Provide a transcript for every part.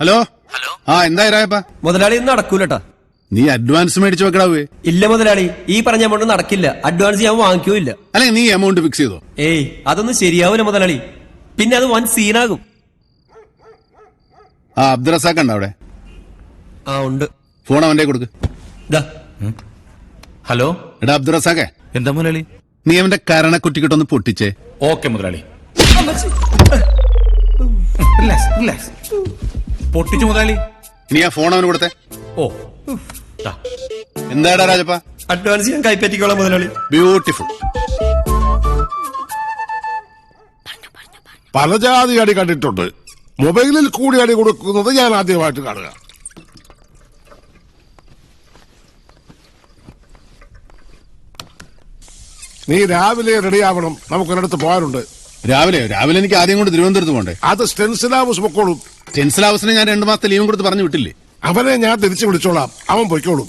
Hello ആ എന്താ രായപ്പ? മുതലാളി ഒന്നും നടക്കൂലട്ടാ. നീ അഡ്വാൻസ് മേടിച്ചു വെക്കടാവേ. ഇല്ല മുതലാളി, ഈ പറഞ്ഞ എമൗണ്ട് നടക്കില്ല. അഡ്വാൻസ് ഞാൻ വാങ്ങിക്കൂല്ല. അല്ലെങ്കിൽ നീ എമൗണ്ട് ഫിക്സ് ചെയ്തോ? ഏയ് അതൊന്നും ശരിയാവൂല മുതലാളി, പിന്നെ അത് വൻ സീനാകും. ആ അബ്ദുറസാഖ് ഉണ്ടോ അവിടെ? ആ ഉണ്ട്. ഫോൺ അവന്റെ കൊടുക്ക്. ഹലോ എടാ അബ്ദുറസാഖേ, എന്താ മുതലാളി? നീ അവന്റെ കരണക്കുറ്റിക്കിട്ടൊന്ന് പൊട്ടിച്ചേ. ഓക്കെ മുതലാളി. പൊട്ടിച്ചു മുതലാളി. നീ ആ ഫോൺ അവന് കൊടുത്തേ. ഓ എന്താടാ രാജപ്പ? അഡ്വാൻസ് ഞാൻ കൈപ്പറ്റിക്കോളാം മുതലാളി. ബ്യൂട്ടിഫുൾ. പല ജാതി അടി കണ്ടിട്ടുണ്ട്, മൊബൈലിൽ കൂടി അടി കൊടുക്കുന്നത് ഞാൻ ആദ്യമായിട്ട് കാണുക. നീ രാവിലെ റെഡിയാവണം, നമുക്കൊരിടത്ത് പോകാനുണ്ട്. രാവിലെ എനിക്ക് ആദ്യം കൊണ്ട് തിരുവനന്തപുരത്ത് പോകണ്ടേ? അത് സ്റ്റെൻസിൽ ഹൗസ് പൊക്കോളും. ടെൻസിൽ ഹൗസിന് ഞാൻ 2 മാസത്തെ ലീവും കൊടുത്ത് പറഞ്ഞു വിട്ടില്ലേ? അവനെ ഞാൻ തിരിച്ചു വിളിച്ചോളാം, അവൻ പൊയ്ക്കോളും.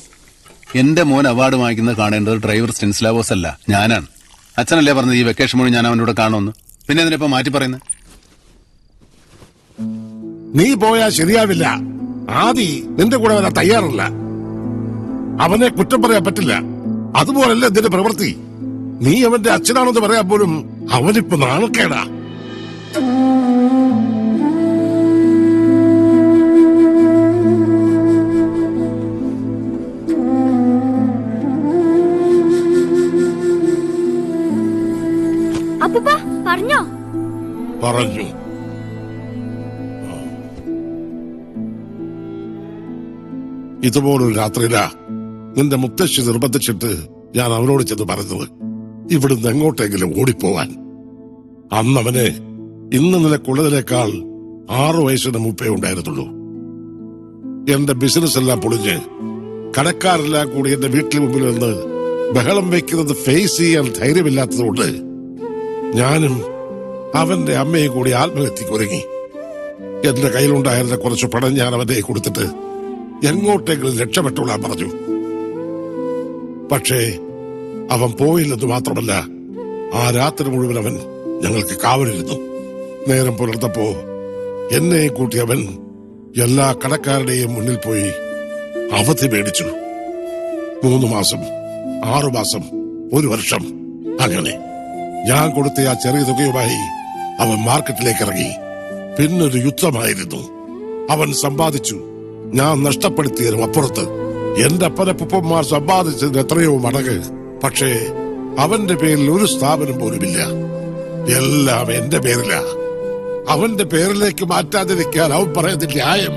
എന്റെ മോൻ അവാർഡ് വാങ്ങിക്കുന്നത് കാണേണ്ടത് ഡ്രൈവർ സ്റ്റെൻസിലാവോസ് അല്ല, ഞാനാണ്. അച്ഛനല്ലേ പറഞ്ഞത് ഈ വെക്കേഷൻ മുഴുവൻ ഞാൻ അവന്റെ കൂടെ കാണുമെന്ന്. പിന്നെ എന്തിനാ മാറ്റി പറയുന്നത്? നീ പോയാൽ ശരിയാവില്ല. ആദി നിന്റെ കൂടെ വരാൻ തയ്യാറല്ല. അവനെ കുറ്റം പറയാൻ പറ്റില്ല. അതുപോലല്ല ഇതിന്റെ പ്രവൃത്തി. നീ അവന്റെ അച്ഛനാണെന്ന് പറയാൻ പോലും അവനിപ്പോ നാണക്കേടാ. പറഞ്ഞു. ഇതുപോലൊരു രാത്രിയിലാ നിന്റെ മുത്തശ്ശി നിർബന്ധിച്ചിട്ട് ഞാൻ അവനോട് ചെന്ന് പറഞ്ഞത് ഇവിടുന്ന് എങ്ങോട്ടെങ്കിലും ഓടിപ്പോവാൻ. അന്നവന് ഇന്ന് നിലക്കുള്ളതിനേക്കാൾ 6 വയസ്സിന് മുപ്പേ ഉണ്ടായിരുന്നുള്ളൂ. എന്റെ ബിസിനസ് എല്ലാം പൊളിഞ്ഞ് കടക്കാരെല്ലാം കൂടി എന്റെ വീട്ടിൽ മുമ്പിൽ നിന്ന് ബഹളം വയ്ക്കുന്നത് ഫേസ് ചെയ്യാൻ ധൈര്യമില്ലാത്തതുകൊണ്ട് ഞാനും അവന്റെ അമ്മയെ കൂടി ആത്മഹത്യക്ക് ഒരുങ്ങി. എന്റെ കയ്യിലുണ്ടായിരുന്ന കുറച്ച് പണം ഞാൻ അവന്റെ കൊടുത്തിട്ട് എങ്ങോട്ടെങ്കിലും രക്ഷപ്പെട്ടോളാൻ പറഞ്ഞു. പക്ഷേ അവൻ പോയില്ലെന്ന് മാത്രമല്ല, ആ രാത്രി മുഴുവൻ അവൻ ഞങ്ങൾക്ക് കാവലിരുന്നു. നേരം പുലർത്തപ്പോ എന്നെ കൂട്ടി അവൻ എല്ലാ കടക്കാരുടെയും മുന്നിൽ പോയി അവധി മേടിച്ചു. 3 മാസം, 6 മാസം, 1 വർഷം, അങ്ങനെ ഞാൻ കൊടുത്ത ആ ചെറിയ തുകയുമായി അവൻ മാർക്കറ്റിലേക്ക് ഇറങ്ങി. പിന്നൊരു യുദ്ധമായിരുന്നു. അവൻ സമ്പാദിച്ചു, ഞാൻ നഷ്ടപ്പെടുത്തിയതിനും അപ്പുറത്ത്. എന്റെ അപ്പനപ്പന്മാർ സമ്പാദിച്ചതിന് എത്രയോ മടങ്ങ്. പക്ഷേ അവന്റെ പേരിൽ ഒരു സ്ഥാപനം പോലുമില്ല. എല്ലാം എന്റെ പേരിലാ. അവന്റെ പേരിലേക്ക് മാറ്റാതിരിക്കാൻ അവൻ പറയുന്ന ന്യായം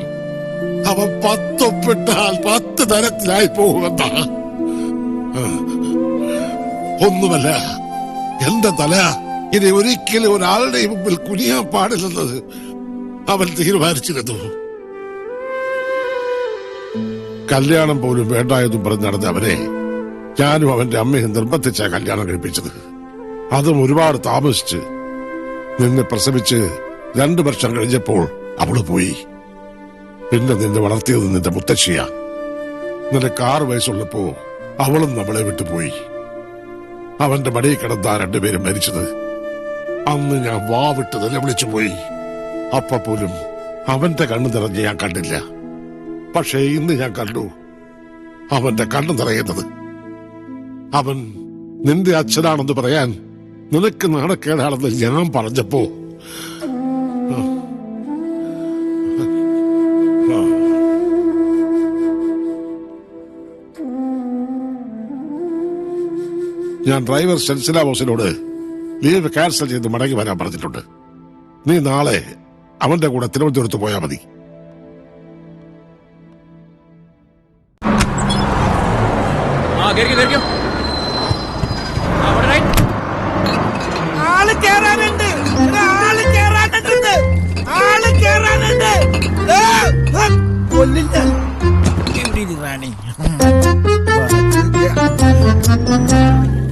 അവൻ 10 ഒപ്പിട്ടാൽ 10 തരത്തിലായി പോകുമെന്നാ. ഒന്നുമല്ല, എന്റെ തല ഇനി ഒരിക്കലും ഒരാളുടെ മുമ്പിൽ കുനിയാൻ പാടില്ലെന്നത് അവൻ തീരുമാനിച്ചിരുന്നു. കല്യാണം പോലും വേണ്ട എന്നും പറഞ്ഞ് നടന്ന അവനെ ഞാനും അവന്റെ അമ്മയും നിർബന്ധിച്ച കല്യാണം കഴിപ്പിച്ചത്. അതും ഒരുപാട് താമസിച്ച്. നിന്നെ പ്രസവിച്ച് 2 വർഷം കഴിഞ്ഞപ്പോൾ അവള് പോയി. പിന്നെ നിന്നെ വളർത്തിയത് നിന്റെ മുത്തശ്ശിയാ. നിനക്ക് 6 വയസ്സുള്ളപ്പോ അവളും നമ്മളെ വിട്ടുപോയി. അവന്റെ മടിയിൽ കിടന്നാ 2 പേരും മരിച്ചത്. അന്ന് ഞാൻ വാവിട്ട് നിലവിളിച്ചു പോയി. അപ്പ പോലും അവന്റെ കണ്ണു നിറഞ്ഞ് ഞാൻ കണ്ടില്ല. പക്ഷേ ഇന്ന് ഞാൻ കണ്ടു അവന്റെ കണ്ണു നിറയുന്നത്. അവൻ നിന്റെ അച്ഛനാണെന്ന് പറയാൻ നിനക്ക് നാണക്കേടാണെന്ന് ഞാൻ പറഞ്ഞപ്പോ ഞാൻ ഡ്രൈവർ സെൻസില ബോസിനോട് ലീവ് ക്യാൻസൽ ചെയ്ത് മടങ്ങി വരാൻ പറഞ്ഞിട്ടുണ്ട്. നീ നാളെ അവന്റെ കൂടെ തിരുവനന്തപുരത്ത് പോയാൽ മതി.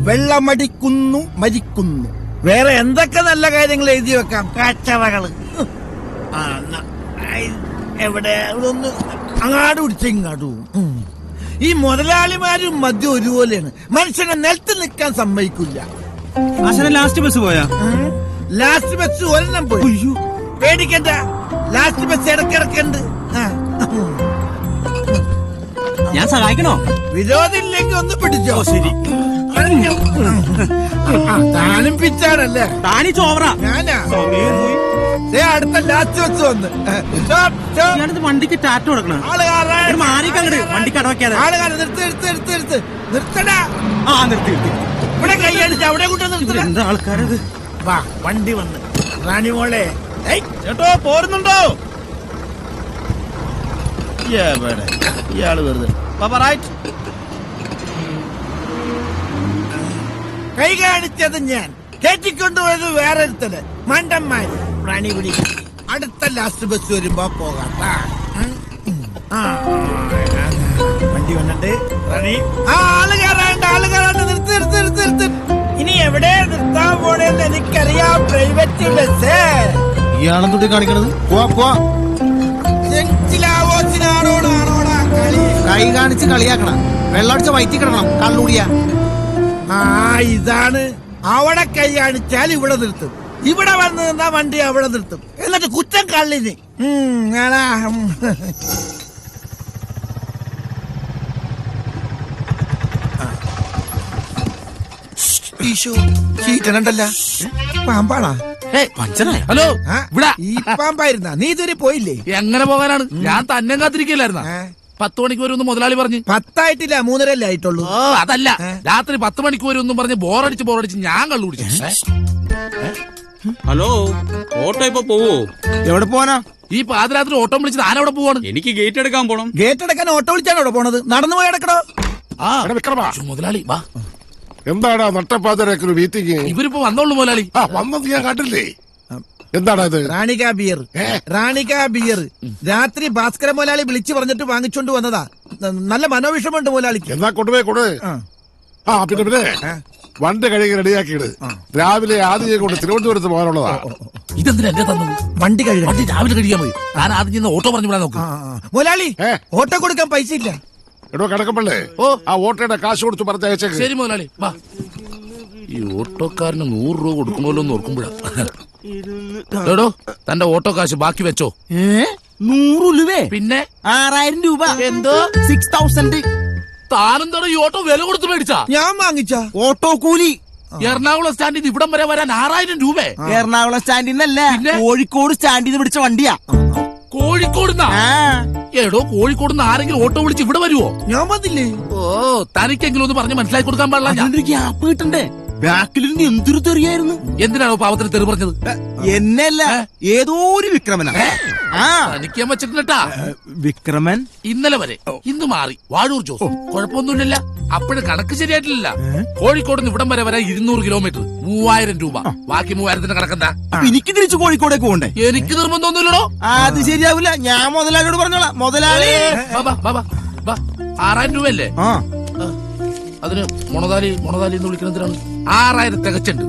വെള്ളമടിക്കുന്നു മരിക്കുന്നു. വേറെ എന്തൊക്കെ നല്ല കാര്യങ്ങൾ എഴുതി വെക്കാം. കാച്ചവകള് എവിടെ ഒന്ന് അങ്ങാട് പിടിച്ച ഇങ്ങാടു. ഈ മുതലാളിമാരും മദ്യം ഒരുപോലെയാണ്. മനുഷ്യനെ നിലത്ത് നിൽക്കാൻ സമ്മതിക്കില്ല. ലാസ്റ്റ് ബസ് പോയാ? ലാസ്റ്റ് ബസ് ഒരെണ്ണം പോയി. പേടിക്കണ്ട, ലാസ്റ്റ് ബസ് ഇടക്കിടക്കുണ്ട്. ഞാൻ സഹായിക്കണോ? വിരോധമില്ലെങ്കിൽ ഒന്ന് പിടിച്ചോ. ശരി. താനും പിച്ചാണല്ലേ? താനി ചോവറ. ഞാനാ സമയം പോയി. അടുത്ത ലാസ്റ്റ് വെച്ച് വന്ന് ഞാനിത് വണ്ടിക്ക് ടാറ്റ കൊടുക്കണം. മാറിക്കങ്ങട് വണ്ടിക്ക് അടവയ്ക്കാതെ. നിർത്തടാ. ആ നിർത്തി. ഇവിടെ കൈയടിച്ച് അവിടെ കൊണ്ട് നിർത്തടാ. എന്താ ആൾക്കാരത്? വാ, വണ്ടി വന്ന്. റാണി മോളെ, ചേട്ടോ പോരുന്നുണ്ടോ? ഇയാള് വെറുതെ കൈ കാണിച്ചത് ഞാൻ, കയറ്റിക്കൊണ്ടുപോയത് വേറെ ഒരുത്തന്. മണ്ടന്മാര് റാണി വിളി. അടുത്ത ലാസ്റ്റ് ബസ് വരുമ്പോ പോകാം. വണ്ടി വന്നിട്ട് റാണി. ആള് കയറാണ്ട് നിർത്ത്. ഇനി എവിടെ നിർത്താൻ പോണേന്ന് എനിക്കറിയാം. Private bus. ഇയാളെന്തൊട്ടി കാണിക്കണത്? ചെഞ്ചിലാവോച്ചിനാണോടാണോടാ കളി? കൈ കാണിച്ച് കളിയാക്കണം. വെള്ളമടിച്ച വയറ്റി കിടക്കണം. കള്ളൂടിയ. ഇതാണ്. അവിടെ കൈ കാണിച്ചാൽ ഇവിടെ നിർത്തും. ഇവിടെ വന്ന് നിന്നാ വണ്ടി അവിടെ നിർത്തും. എന്നിട്ട് കുറ്റം കള്ളിന്. ചീറ്റനണ്ടല്ല. പാമ്പാണാ? ഹലോ, ഈ പാമ്പായിരുന്ന? നീ ഇതുവരെ പോയില്ലേ? എങ്ങനെ പോകാനാണ്? ഞാൻ തന്നെ കാത്തിരിക്കലായിരുന്ന. 10 മണിക്ക് വരുമെന്ന് മുതലാളി പറഞ്ഞു. 10 3:30 ആയിട്ടുള്ളൂ. ഓ അതല്ല, രാത്രി 10 മണിക്ക് വരുമെന്നും പറഞ്ഞ് ബോറടിച്ച് ഞാൻ കള്ളു കുടിച്ചു. ഹലോ, ഓട്ടോ ഇപ്പൊ പോവോ? എവിടെ പോവാനാ? ഈ പാതിരാത്രി ഓട്ടോ വിളിച്ചത് ആനവിടെ പോവാണ്. എനിക്ക് ഗേറ്റ് എടുക്കാൻ പോണം. ഗേറ്റ് അടക്കാൻ ഓട്ടോ വിളിച്ചാണ് അവിടെ പോണത്. നടന്നു പോയി അടക്കടോ. വിക്രമാ, മുതലാളി വാ. എന്താടാ നട്ടപ്പാതിരക്ക് ഒരു മീറ്റിംഗ്? ഇവരിപ്പോ വന്നോളൂ മുതലാളി. വന്നത് ഞാൻ കണ്ടില്ലേ. എന്താടാ ഇത്? റാണിക ബിയർ. രാത്രി ഭാസ്കര മുതലാളി വിളിച്ചു പറഞ്ഞിട്ട് വാങ്ങിച്ചോണ്ട് വന്നതാ. നല്ല മനോവിഷമുണ്ട് മുതലാളിക്ക്. എന്നാ കൊണ്ടുപോയി കൊടു. പിന്നെ വണ്ടി കഴുകി റെഡിയാക്കിയിട്. രാവിലെ ആദ്യം കൊണ്ട് തിരുവനന്തപുരത്ത് പോകാനുള്ളതാ. ഇതെന്തിനാ എന്നെ തന്നത്? വണ്ടി കഴുകാൻ. വണ്ടി രാവിലെ കഴിയാൻ മതി. ഞാൻ ആദ്യം ചെന്ന് ഓട്ടോ പറഞ്ഞു വിടാൻ നോക്കും. മുതലാളി, ഓട്ടോ കൊടുക്കാൻ പൈസ ഇല്ല. എടോ കിടക്കപ്പള്ളേ, ആ ഓട്ടോയുടെ കാശ് കൊടുത്ത് പറഞ്ഞയച്ചേക്ക്. ശരി മുതലാളി വാ. ഈ ഓട്ടോക്കാരന് 100 രൂപ കൊടുക്കണമല്ലോ എന്ന് ഓർക്കുമ്പോഴാ. എടോ, തന്റെ ഓട്ടോ കാശ് ബാക്കി വെച്ചോ. 100 രൂപേ? പിന്നെ 6000 രൂപ. എന്തോ 6000. താനെന്താണോ ഈ ഓട്ടോ വില കൊടുത്ത് മേടിച്ചാ? ഞാൻ വാങ്ങിച്ച ഓട്ടോ കൂലി എറണാകുളം സ്റ്റാൻഡിൽ നിന്ന് ഇവിടം വരെ വരാൻ 6000 രൂപ. എറണാകുളം സ്റ്റാൻഡിൽ നിന്നല്ല, കോഴിക്കോട് സ്റ്റാൻഡിൽ നിന്ന് പിടിച്ച വണ്ടിയാ. കോഴിക്കോടുന്നാ? എടോ, കോഴിക്കോടുന്ന് ആരെങ്കിലും ഓട്ടോ വിളിച്ച് ഇവിടെ വരുവോ? ഞാൻ വന്നില്ലേ? ഓ, തനിക്കെങ്കിലും ഒന്ന് പറഞ്ഞ് മനസ്സിലാക്കി കൊടുക്കാൻ പാടില്ല. ഗ്യാപ്പ് കിട്ടണ്ടേ? ബാക്കിലിരുന്ന് എന്തൊരു തെറിയായിരുന്നു. എന്തിനാണോ പാവത്തിന് തെറി പറഞ്ഞത്? എന്നല്ല, ഏതോ ഒരു വിക്രമനാ. തനിക്കാൻ വെച്ചിട്ടില്ലട്ടാ. വിക്രമൻ ഇന്നലെ വരെ. ഇന്ന് മാറി. വാഴൂർ ജോസ്. കുഴപ്പമൊന്നുമില്ല. അപ്പോഴും കണക്ക് ശരിയായിട്ടില്ല. കോഴിക്കോട് നിന്ന് ഇവിടം വരെ വരാൻ 200 കിലോമീറ്റർ, 3000 രൂപ. ബാക്കി 3000ന്റെ കണക്കെന്താ? എനിക്ക് തിരിച്ചു കോഴിക്കോടേക്ക് പോണ്ടേ? എനിക്ക് നിർബന്ധമൊന്നുമില്ലടോ. അത് ശരിയാവില്ല. ഞാൻ മുതലാളിയോട് പറഞ്ഞോളാം. മുതലാളി 6000 രൂപയല്ലേ? അതിന് മൊണതാലി എന്ന് വിളിക്കുന്നതിനാണ്. 6000 തികച്ചുണ്ട്.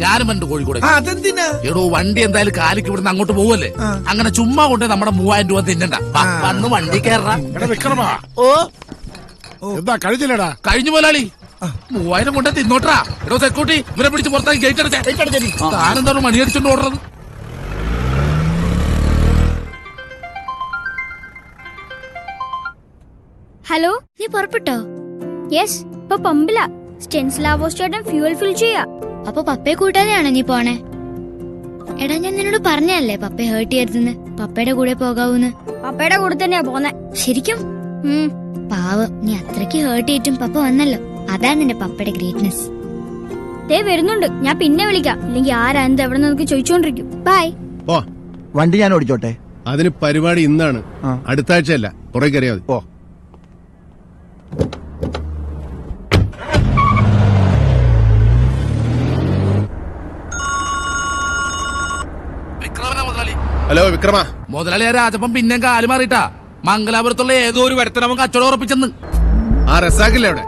ഞാനും എന്റെ കോഴിക്കോട്. അതെന്തിനാ? എടോ, വണ്ടി എന്തായാലും കാലിക്ക് ഇവിടുന്ന് അങ്ങോട്ട് പോവല്ലേ. അങ്ങനെ ചുമ്മാ കൊണ്ട് നമ്മുടെ 3000 രൂപ തിന്നണ്ട. വന്ന് വണ്ടി കയറാ. വിക്രമാ, എന്താ കഴിഞ്ഞില്ലടാ? കഴിഞ്ഞു മുതലാളി. 3000 കൊണ്ട് തിന്നോട്ടാ. എടോ സെക്യൂരിറ്റി, ഇവരെ പിടിച്ച് പുറത്താക്കി ഗേറ്റ് അടച്ചേ. താനെന്താണ് മണിയടിച്ചോണ്ട് ഓടുന്നത്? ഹലോ, നീ പുറപ്പെട്ടോ? യെസ്, ഇപ്പൊ പമ്പില. സ്റ്റെൻസ്ലാവോസ് ചേട്ടൻ ഫ്യൂവൽ ഫിൽ ചെയ്യാ. അപ്പൊ പപ്പയെ കൂട്ടാതെയാണോ നീ പോണേ? എടാ, ഞാൻ നിന്നോട് പറഞ്ഞല്ലേ പപ്പയെ ഹേർട്ട് ചെയ്യരുതെന്ന്. പപ്പയുടെ കൂടെ പോകാവൂന്ന്. പപ്പയുടെ കൂടെ തന്നെയാ പോന്നെ. ശരിക്കും? പാവം, നീ അത്രയ്ക്ക് ഹേർട്ട് ചെയ്തിട്ടും പപ്പ വന്നല്ലോ. അതാണ് നിന്റെ പപ്പയുടെ ഗ്രേറ്റ്നെസ്. ദേ വരുന്നുണ്ട്. ഞാൻ പിന്നെ വിളിക്കാം. ഇല്ലെങ്കിൽ ആരാ എന്ത് എവിടെ നിന്ന് ചോദിച്ചോണ്ടിരിക്കും. ബൈ. വണ്ടി ഞാൻ ഓടിച്ചോട്ടെ? അതിന് പരിപാടി ഇന്നാണ്, അടുത്ത ആഴ്ചയല്ല. കുറെ കയറിയാ മതി. ഹലോ വിക്രമ. മുതലാളി രാജപ്പം പിന്നെ കാല് മാറിയിട്ടാ. മംഗലാപുരത്തുള്ള ഏതോ ഒരു വരുത്തനവൻ കച്ചവടം ഉറപ്പിച്ചെന്ന്. ആ റസാക്കില്ലേ അവിടെ?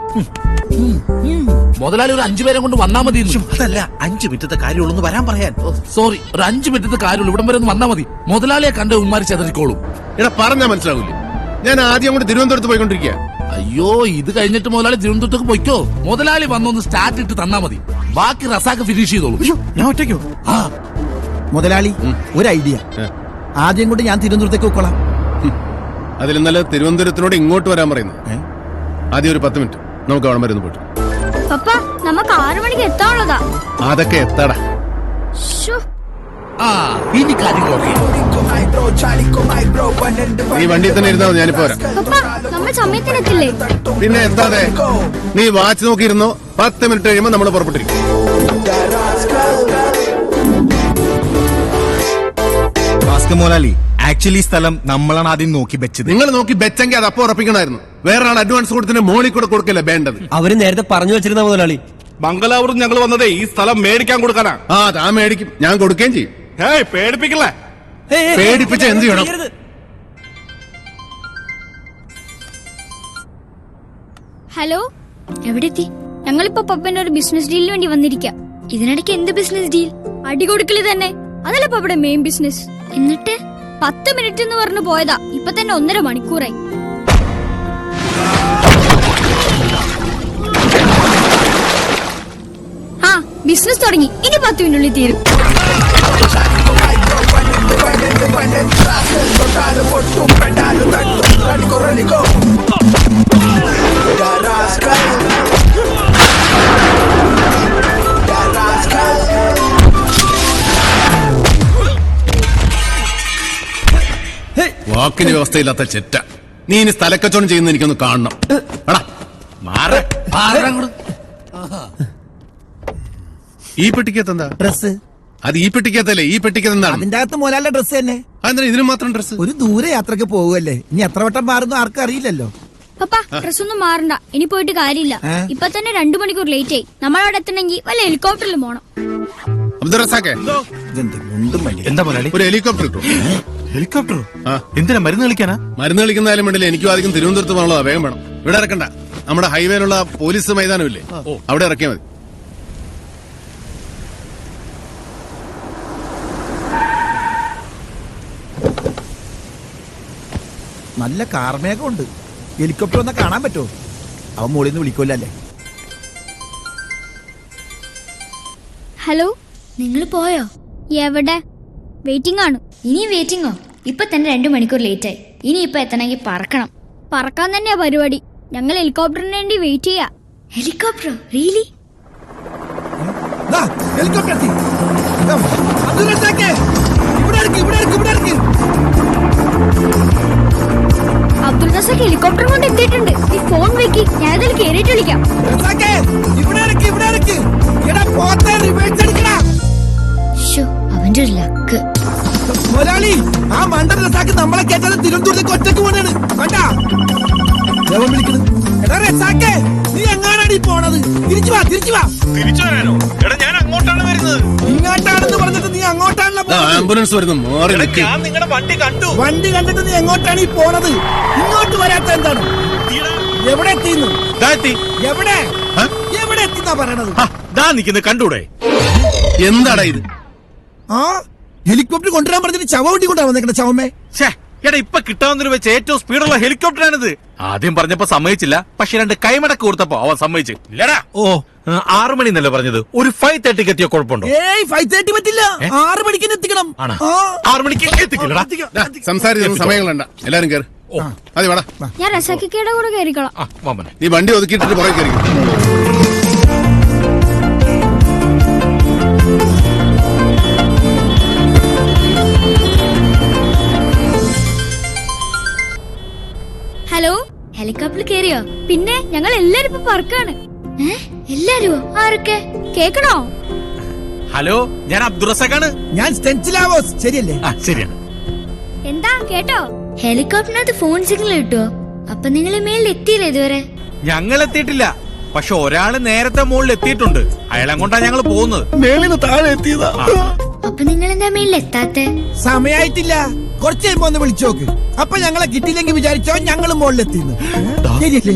മുതലാളി ഒരു 5 പേരെ കൊണ്ട് വന്നാ മതി. അതല്ല, 5 മിനിറ്റത്തെ കാര്യമുള്ളൂ വരാൻ പറയാൻ. സോറി, ഒരു 5 മിനിറ്റത്തെ കാര്യമുള്ളൂ. ഇവിടം വരെ ഒന്ന് വന്നാ മതി. മുതലാളിയെ കണ്ട് ഉമ്മാരി ചെതറിക്കോളും. എടാ, പറഞ്ഞാ മനസ്സിലാവൂലേ? ഞാൻ ആദ്യം അങ്ങോട്ട് തിരുവനന്തപുരത്ത് പോയിക്കൊണ്ടിരിക്കുക. അയ്യോ, ഇത് കഴിഞ്ഞിട്ട് മുതലാളി തിരുവനന്തപുരത്തേക്ക് പോയിക്കോ. മുതലാളി വന്നൊന്ന് സ്റ്റാർട്ട് ഇട്ട് തന്നാ മതി. ബാക്കി റസാക്ക് ഫിനിഷ് ചെയ്തോളൂ. ഞാൻ ഒറ്റയ്ക്കോ? മുതലാളി, ഒരു ഐഡിയ. ആദ്യം കൊണ്ട് ഞാൻ തിരുവനന്തപുരത്തേക്ക് പോയിക്കോളാം. അതിൽ ഇന്നലെ തിരുവനന്തപുരത്തിനോട് ഇങ്ങോട്ട് വരാൻ പറയുന്നു. ആദ്യം ഒരു 10 മിനിറ്റ് നമുക്ക് അവിടെ വരുന്നു പോയിട്ട്. പപ്പ നമുക്ക് 6 മണിക്ക് എത്താനുള്ളതാ. അതൊക്കെ എത്താടാ. ശ്ശോ. ആ ഇനി കാര്യങ്ങളൊക്കെ നീ വണ്ടിയിൽ തന്നെ ഇരുന്നാ മതി, ഞാനിപ്പോ വരാം. പപ്പ നമ്മൾ സമയത്തിനെത്തില്ലേ? പിന്നെ എന്താതെ നീ വാച്ച് നോക്കിയിരുന്നോ? 10 മിനിറ്റ് കഴിയുമ്പോ നമ്മൾ പുറപ്പെട്ടിരിക്കും. ഭാസ്കർ മോലാലി, ആക്ച്വലി സ്ഥലം നമ്മളാണ് ആദ്യം നോക്കി വെച്ചത്. നിങ്ങൾ നോക്കി വെച്ചെങ്കിൽ അത് അപ്പൊ ഉറപ്പിക്കണമായിരുന്നു. വേറെ ആൾ അഡ്വാൻസ് കൊടുത്തിന് മോളിൽ കൂടെ കൊടുക്കല്ലേ വേണ്ടത്. അവര് നേരത്തെ പറഞ്ഞു വെച്ചിരുന്ന മുതലാളി. ബംഗലാപുരം ഞങ്ങൾ വന്നതേ ഈ സ്ഥലം മേടിക്കാൻ കൊടുക്കാനാ. ആ താൻ മേടിക്കും, ഞാൻ കൊടുക്കുകയും ചെയ്യും. പേടിപ്പിക്കല്ലേ? പേടിപ്പിച്ച എന്ത് ചെയ്യണം? ഹലോ, എവിടെ എത്തി? ഞങ്ങളിപ്പോ പപ്പന്റെ ഒരു ബിസിനസ് ഡീലിന് വേണ്ടി വന്നിരിക്കാം. ഇതിനിടയ്ക്ക് എന്ത് ബിസിനസ് ഡീൽ? അടികൊടുക്കല് തന്നെ, അതല്ലേ പപ്പയുടെ മെയിൻ ബിസിനസ്. എന്നിട്ട് 10 മിനിറ്റ് എന്ന് പറഞ്ഞു പോയതാ, ഇപ്പൊ തന്നെ 1.5 മണിക്കൂറായി. ആ ബിസിനസ് തുടങ്ങി, ഇനി 10 മിനിറ്റുള്ളിൽ തീരും. വാക്കിന് വ്യവസ്ഥയില്ലാത്ത ചെറ്റ. നീ ഇനി സ്ഥലക്കച്ചവടം ചെയ്യുന്ന എനിക്കൊന്ന് കാണണം. ഈ പെട്ടിക്കകത്ത് എന്താ ഡ്രസ്? അത് ഈ പെട്ടിക്കകത്തല്ലേ? ഈ പെട്ടിക്കകത്ത് എന്താണ്? അതിന്റെ അകത്ത് മോലാലിന്റെ ഡ്രസ് തന്നെ. അതെന്താ ഇതിന് മാത്രം ഡ്രസ്? ഒരു ദൂരെ യാത്രക്ക് പോകുമല്ലേ, ഇനി എത്ര വട്ടം മാറുന്നു ആർക്കും അറിയില്ലല്ലോ. പപ്പ ഡ്രസ് ഒന്നും മാറണ്ട, ഇനി പോയിട്ട് കാര്യമില്ല. ഇപ്പൊ തന്നെ 2 മണിക്കൂർ ലേറ്റ് ആയി. നമ്മളവിടെ എത്തണമെങ്കിൽ വല്ല ഹെലികോപ്റ്ററിൽ പോണം. അബ്ദുറസാക്കെ, എന്താ മോലാലി? ഒരു ഹെലികോപ്റ്റർ കിട്ടും. ഹെലികോപ്റ്ററോ? എന്തിനാ? മരുന്ന് കളിക്കാനാ? മരുന്ന് കളിക്കുന്നതായാലും വേണ്ടില്ല, എനിക്കും ആദ്യം തിരുവനന്തപുരത്ത് പോകണല്ലോ. വേഗം വേണം. ഇവിടെ ഇറക്കണ്ട, നമ്മുടെ ഹൈവേയിലുള്ള പോലീസ് മൈതാനമില്ലേ, അവിടെ ഇറക്കിയാൽ മതി. നല്ല കാർമേഘമുണ്ട്. ഹെലികോപ്റ്റർ വന്നാൽ കാണാൻ പറ്റുമോ? അവൻ മോളിൽ നിന്ന് വിളിക്കൂലല്ലേ. ഹലോ, നിങ്ങൾ പോയോ? എവിടെ? വെയിറ്റിംഗ് ആണ്. ഇനി വെയിറ്റിംഗോ? ഇപ്പൊ തന്നെ 2 മണിക്കൂർ ലേറ്റ് ആയി. ഇനി ഇപ്പൊ എത്തണമെങ്കിൽ പറക്കണം. പറക്കാൻ തന്നെയാ പരിപാടി. ഞങ്ങൾ ഹെലികോപ്റ്ററിന് വേണ്ടി വെയിറ്റ് ചെയ്യാ. ഹെലികോപ്റ്ററോ? റിയലി? ഹെലികോപ്റ്റർ എത്തി. അബ്ദുൾ റസാഖേ, ഇവിടെ ഇറക്ക്, ഇവിടെ ഇറക്ക്, ഇവിടെ ഇറക്ക്. അബ്ദുൾ റസാഖ് ഹെലികോപ്റ്റർ കൊണ്ട് എത്തിയിട്ടുണ്ട്. ഈ ഫോൺ വെക്കി, ഞാൻ അതിൽ കേറിയിട്ട് വിളിക്കാം. റസാഖേ, ഇവിടെ ഇറക്ക്, ഇവിടെ ഇറക്ക്. എടാ പോത്തെ, റിവേഴ്സ് എടുക്കടാ. അവന്റെ ഒരു ലക്ക്. മുതലാളി, ആ മണ്ടൻ റസാഖ് നമ്മളെ കേട്ടാലും തിരുവനന്തപുരത്തേക്ക് ഒറ്റക്ക് പോണാണ്. കണ്ടാ ജവൻ വിളിക്കണ്. എടാ റസാഖേ, നീ എങ്ങാനാണ് ഈ പോണത്? തിരിച്ചു വാ, തിരിച്ചു വാ. തിരിച്ചു വരാനോ? എടാ ഞാൻ അങ്ങോട്ടാണ് വരുന്നത്. ഇങ്ങോട്ടാണെന്ന് പറഞ്ഞിട്ട് നീ അങ്ങോട്ടാണല്ലോ പോണത്. ആംബുലൻസ് വരുന്നു, മാറി നിൽക്ക്. ഞാൻ നിങ്ങളുടെ വണ്ടി കണ്ടു. വണ്ടി കണ്ടിട്ട് നീ എങ്ങോട്ടാണ് ഈ പോണത്? ഇങ്ങോട്ട് വരാത്ത എന്താണ്? എവിടെ എത്തിന്ന്? എവിടെ എവിടെ എത്തിന്നാ പറയണത്? നിൽക്കുന്നത് കണ്ടൂടെ? എന്താടാ ഇത്? ആ ഹെലികോപ്റ്റർ കൊണ്ടുവരാൻ പറഞ്ഞിട്ട് ചവ വണ്ടി കൊണ്ടാ വന്നേക്കണ ചവമ്മേ. എടാ ഇപ്പൊ കിട്ടാവുന്നതിന് വെച്ച് ഏറ്റവും സ്പീഡുള്ള ഹെലികോപ്റ്ററാണിത്. ആദ്യം പറഞ്ഞപ്പോ സമ്മതിച്ചില്ല, പക്ഷെ 2 കൈമടക്ക് കൊടുത്തപ്പോ അവൻ സമ്മതിച്ചു. ഇല്ലടാ. 6 മണി എന്നല്ലേ പറഞ്ഞത്? ഒരു 5:30 എത്തിയ കുഴപ്പമുണ്ടോ? 5:30 പറ്റില്ല, 6 മണിക്ക് എത്തിക്കണം. 6 മണിക്ക് എത്തിക്കില്ലടാ. സംസാരിച്ച സമയങ്ങളുണ്ട. എല്ലാരും കയറി. അതെ വേടാ, ഞാൻ റസാഖിക്കയുടെ കൂടെ കയറിക്കോളാം. നീ വണ്ടി ഒതുക്കിയിട്ടിട്ട് പുറകെ കയറി. ഹലോ, ഹെലികോപ്റ്ററിൽ കയറിയോ? പിന്നെ ഞങ്ങൾ എല്ലാരും ഇപ്പൊ പറക്കാണ്. എല്ലാരും? ആരൊക്കെ? കേക്കണോ? ഹലോ, ഞാൻ അബ്ദുറസാഖാണ്. ഞാൻ സ്റ്റെൻസിലാവോസ്, ശരിയല്ലേ? ശരിയാണ്. എന്താ കേട്ടോ? ഹെലികോപ്റ്ററിനകത്ത് ഫോൺ സിഗ്നൽ കിട്ടുവോ? അപ്പൊ നിങ്ങൾ മേളിൽ എത്തിയില്ലേ ഇതുവരെ? ഞങ്ങൾ എത്തിയിട്ടില്ല, പക്ഷെ ഒരാള് നേരത്തെ മുകളിൽ എത്തിയിട്ടുണ്ട്. അയാളെങ്ങോട്ടാ ഞങ്ങൾ പോകുന്നത്. മേളിന് താഴെ എത്തിയതാ. അപ്പൊ നിങ്ങൾ എന്താ മേളിൽ എത്താത്തെ? സമയായിട്ടില്ല, കുറച്ച് കഴിയുമ്പോ ഒന്ന് വിളിച്ചു നോക്ക്. അപ്പൊ ഞങ്ങളെ കിട്ടിയില്ലെങ്കിൽ വിചാരിച്ചോ ഞങ്ങളും മുകളിലെത്തിന്ന്. ശരിയല്ലേ?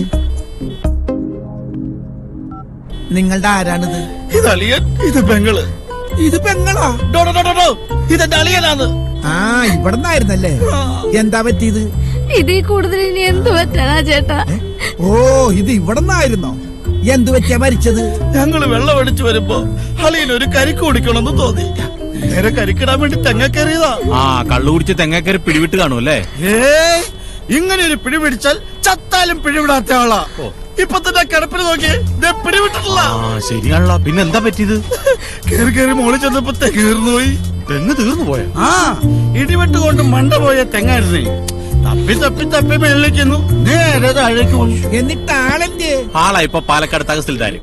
നിങ്ങളുടെ ആരാണിത്? ഇത് അളിയൻ, ഇത് പെങ്ങള്. ഇത് പെങ്ങളാ? ഇതെന്റെ അളിയനാണ്. ആ ഇവിടുന്നായിരുന്നല്ലേ? എന്താ പറ്റിയത്? ഇതിൽ കൂടുതൽ ഇനി എന്ത് പറ്റാനാ ചേട്ടാ? ഓ ഇത് ഇവിടുന്നായിരുന്നോ? എന്തു പറ്റിയാ മരിച്ചത്? ഞങ്ങള് വെള്ളം അടിച്ചു വരുമ്പോ അളിയൻ ഒരു കരിക്ക് കുടിക്കണമെന്ന് തോന്നി. നേരെ കരിക്കിടാൻ വേണ്ടി തെങ്ങ കയറിയതാ. കള്ളു കുടിച്ച് തെങ്ങ കയറി പിടിവിട്ട് കാണുമല്ലേ? ഇങ്ങനെ ഒരു പിടി പിടിച്ചാൽ ചത്താലും പിടിവിടാത്ത ആളാ. ഇപ്പൊ തന്നെ കിടപ്പിന് നോക്കി പിടിവിട്ടിട്ടില്ല. ശരിയാണല്ലോ. പിന്നെ എന്താ പറ്റിയത്? കേറി കേറി മോളിൽ ചെന്നപ്പോ തെങ്ങീർന്നു പോയി. തെങ്ങ് തീർന്നു പോയ? ആ, ഇടിവെട്ട് കൊണ്ട് മണ്ട പോയ തെങ്ങായിരുന്നേ. തപ്പി തപ്പി തപ്പി മേളിലേക്ക് നേരെ താഴേക്ക് പോയി. എന്നിട്ട് ആളെന്റെ ആളാ ഇപ്പൊ പാലക്കാട് തഹസിൽദാര്.